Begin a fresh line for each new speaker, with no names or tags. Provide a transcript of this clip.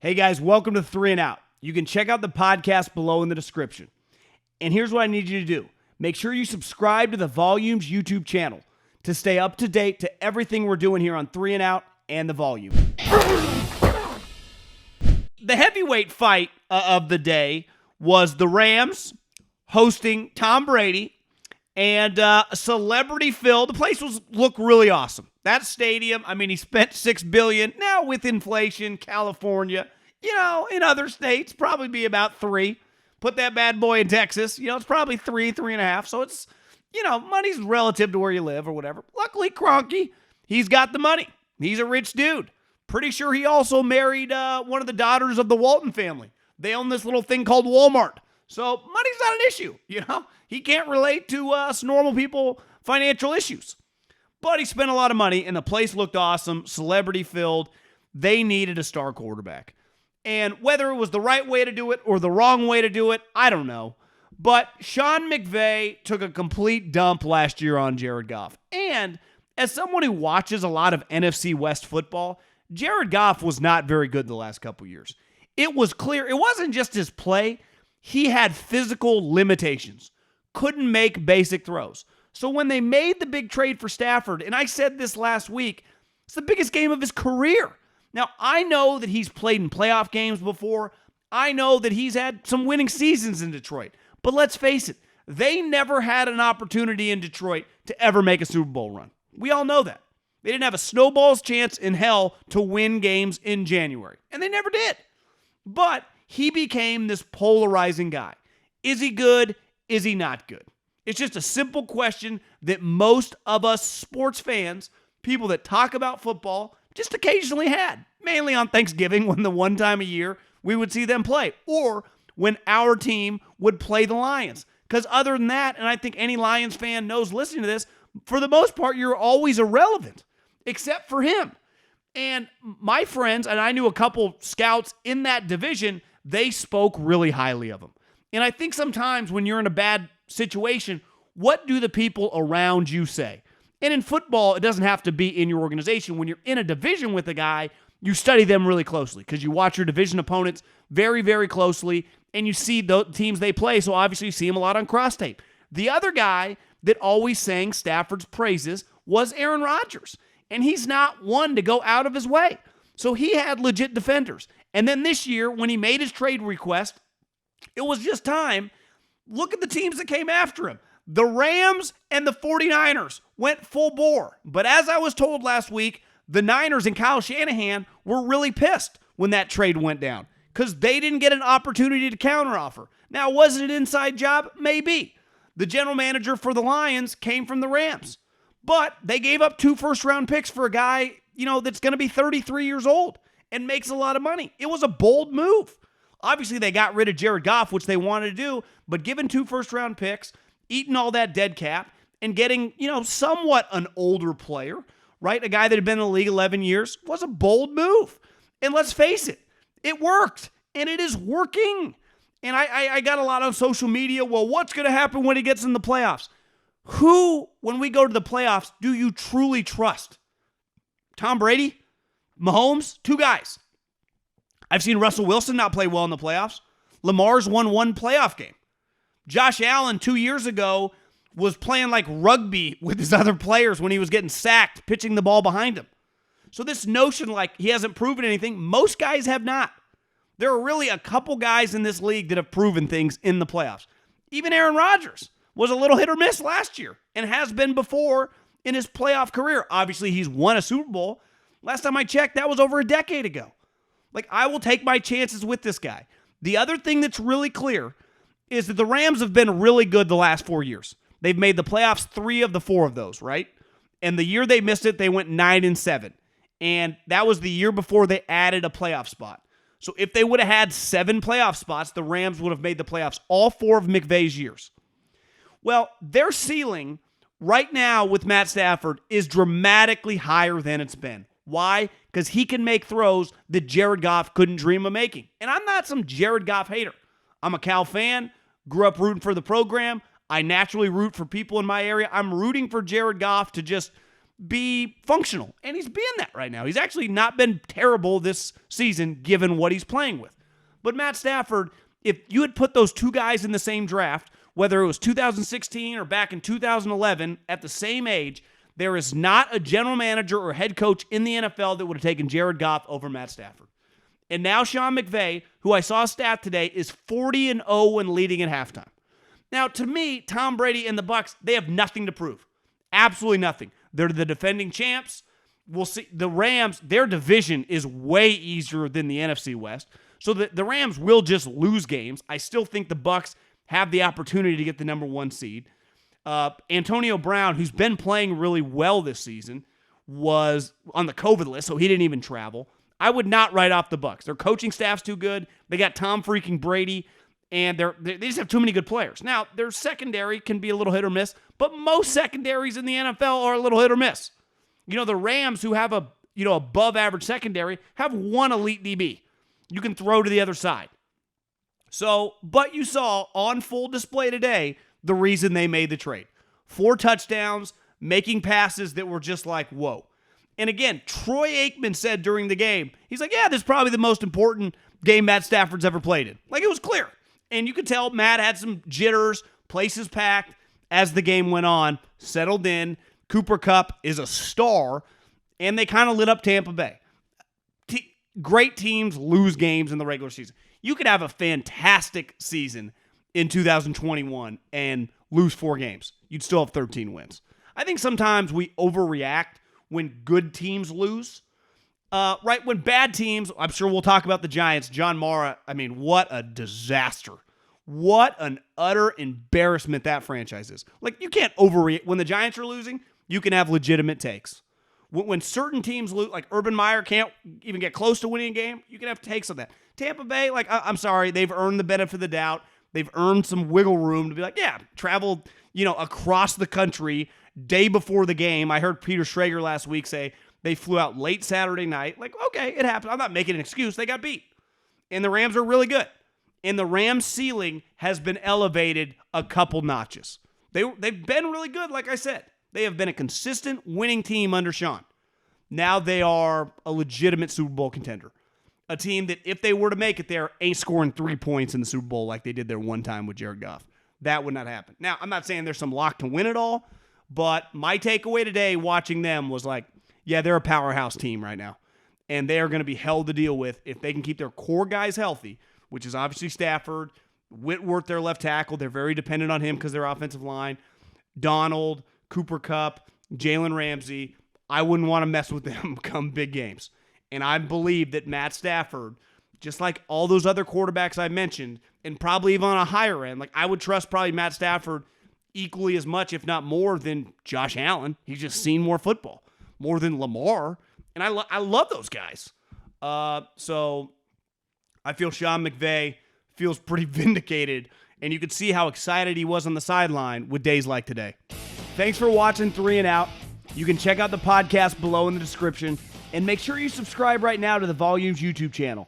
Hey guys, welcome to 3 and Out. You can check out the podcast below in the description. And here's what I need you to do. Make sure you subscribe to the Volumes YouTube channel to stay up to date to everything we're doing here on 3 and Out and the Volume. The heavyweight fight of the day was the Rams hosting Tom Brady and celebrity-filled. The place looked really awesome. That stadium, I mean, he spent $6 billion. Now with inflation, California, in other states, probably be about 3. Put that bad boy in Texas, it's probably 3.5. So it's, money's relative to where you live or whatever. Luckily, Kroenke, he's got the money. He's a rich dude. Pretty sure he also married one of the daughters of the Walton family. They own this little thing called Walmart. So money's not an issue, He can't relate to us normal people financial issues. But he spent a lot of money, and the place looked awesome, celebrity-filled. They needed a star quarterback. And whether it was the right way to do it or the wrong way to do it, I don't know. But Sean McVay took a complete dump last year on Jared Goff. And as someone who watches a lot of NFC West football, Jared Goff was not very good the last couple years. It was clear. It wasn't just his play. He had physical limitations. Couldn't make basic throws. So when they made the big trade for Stafford, and I said this last week, it's the biggest game of his career. Now, I know that he's played in playoff games before. I know that he's had some winning seasons in Detroit. But let's face it, they never had an opportunity in Detroit to ever make a Super Bowl run. We all know that. They didn't have a snowball's chance in hell to win games in January. And they never did. But he became this polarizing guy. Is he good? Is he not good? It's just a simple question that most of us sports fans, people that talk about football, just occasionally had. Mainly on Thanksgiving, when the one time a year we would see them play. Or when our team would play the Lions. Because other than that, and I think any Lions fan knows listening to this, for the most part, you're always irrelevant. Except for him. And my friends, and I knew a couple scouts in that division, they spoke really highly of him. And I think sometimes when you're in a bad situation, what do the people around you say? And in football, it doesn't have to be in your organization. When you're in a division with a guy, you study them really closely because you watch your division opponents very, very closely, and you see the teams they play, so obviously you see them a lot on cross tape. The other guy that always sang Stafford's praises was Aaron Rodgers, and he's not one to go out of his way. So he had legit defenders. And then this year, when he made his trade request, it was just time. Look at the teams that came after him. The Rams and the 49ers went full bore. But as I was told last week, the Niners and Kyle Shanahan were really pissed when that trade went down because they didn't get an opportunity to counteroffer. Now, was it an inside job? Maybe. The general manager for the Lions came from the Rams. But they gave up 2 first-round picks for a guy, that's going to be 33 years old and makes a lot of money. It was a bold move. Obviously, they got rid of Jared Goff, which they wanted to do, but given 2 first-round picks, eating all that dead cap, and getting, somewhat an older player, right? A guy that had been in the league 11 years was a bold move. And let's face it, it worked, and it is working. And I got a lot on social media, well, what's going to happen when he gets in the playoffs? Who, when we go to the playoffs, do you truly trust? Tom Brady? Mahomes? 2 guys. I've seen Russell Wilson not play well in the playoffs. Lamar's won 1 playoff game. Josh Allen 2 years ago was playing like rugby with his other players when he was getting sacked, pitching the ball behind him. So this notion like he hasn't proven anything, most guys have not. There are really a couple guys in this league that have proven things in the playoffs. Even Aaron Rodgers was a little hit or miss last year and has been before in his playoff career. Obviously, he's won a Super Bowl. Last time I checked, that was over a decade ago. I will take my chances with this guy. The other thing that's really clear is that the Rams have been really good the last 4 years. They've made the playoffs 3 of the 4 of those, right? And the year they missed it, they went 9-7. And that was the year before they added a playoff spot. So if they would have had 7 playoff spots, the Rams would have made the playoffs all 4 of McVay's years. Well, their ceiling right now with Matt Stafford is dramatically higher than it's been. Why? Because he can make throws that Jared Goff couldn't dream of making. And I'm not some Jared Goff hater. I'm a Cal fan, grew up rooting for the program. I naturally root for people in my area. I'm rooting for Jared Goff to just be functional. And he's being that right now. He's actually not been terrible this season given what he's playing with. But Matt Stafford, if you had put those two guys in the same draft, whether it was 2016 or back in 2011, at the same age, there is not a general manager or head coach in the NFL that would have taken Jared Goff over Matt Stafford. And now Sean McVay, who I saw a stat today, is 40-0 when leading at halftime. Now, to me, Tom Brady and the Bucs, they have nothing to prove. Absolutely nothing. They're the defending champs. We'll see. The Rams, their division is way easier than the NFC West. So the Rams will just lose games. I still think the Bucs have the opportunity to get the number 1 seed. Antonio Brown, who's been playing really well this season, was on the COVID list, so he didn't even travel. I would not write off the Bucs. Their coaching staff's too good. They got Tom freaking Brady, and they just have too many good players. Now, their secondary can be a little hit or miss, but most secondaries in the NFL are a little hit or miss. You know, the Rams, who have a above average secondary, have one elite DB. You can throw to the other side. So, but you saw on full display today the reason they made the trade. 4 touchdowns, making passes that were just like, whoa. And again, Troy Aikman said during the game, he's like, yeah, this is probably the most important game Matt Stafford's ever played in. Like, it was clear. And you could tell Matt had some jitters, places packed as the game went on, settled in. Cooper Kupp is a star, and they kind of lit up Tampa Bay. Great teams lose games in the regular season. You could have a fantastic season in 2021 and lose 4 games. You'd still have 13 wins. I think sometimes we overreact when good teams lose. Right, when bad teams, I'm sure we'll talk about the Giants. John Mara, I mean, what a disaster. What an utter embarrassment that franchise is. Like, you can't overreact. When the Giants are losing, you can have legitimate takes. When certain teams lose, like Urban Meyer can't even get close to winning a game, you can have takes on that. Tampa Bay, like, I'm sorry, they've earned the benefit of the doubt. They've earned some wiggle room to be like, yeah, traveled, across the country day before the game. I heard Peter Schrager last week say they flew out late Saturday night. Like, okay, it happened. I'm not making an excuse. They got beat. And the Rams are really good. And the Rams' ceiling has been elevated a couple notches. They've been really good, like I said. They have been a consistent winning team under Sean. Now they are a legitimate Super Bowl contender. A team that, if they were to make it there, ain't scoring 3 points in the Super Bowl like they did there one time with Jared Goff. That would not happen. Now, I'm not saying there's some lock to win it all, but my takeaway today watching them was like, yeah, they're a powerhouse team right now. And they are going to be hell to deal with if they can keep their core guys healthy, which is obviously Stafford, Whitworth, their left tackle. They're very dependent on him because their offensive line. Donald, Cooper Kupp, Jalen Ramsey. I wouldn't want to mess with them come big games. And I believe that Matt Stafford, just like all those other quarterbacks I mentioned, and probably even on a higher end, like I would trust probably Matt Stafford equally as much, if not more, than Josh Allen. He's just seen more football, more than Lamar. And I love those guys. So I feel Sean McVay feels pretty vindicated, and you could see how excited he was on the sideline with days like today. Thanks for watching 3 and Out. You can check out the podcast below in the description, and make sure you subscribe right now to the Volumes YouTube channel.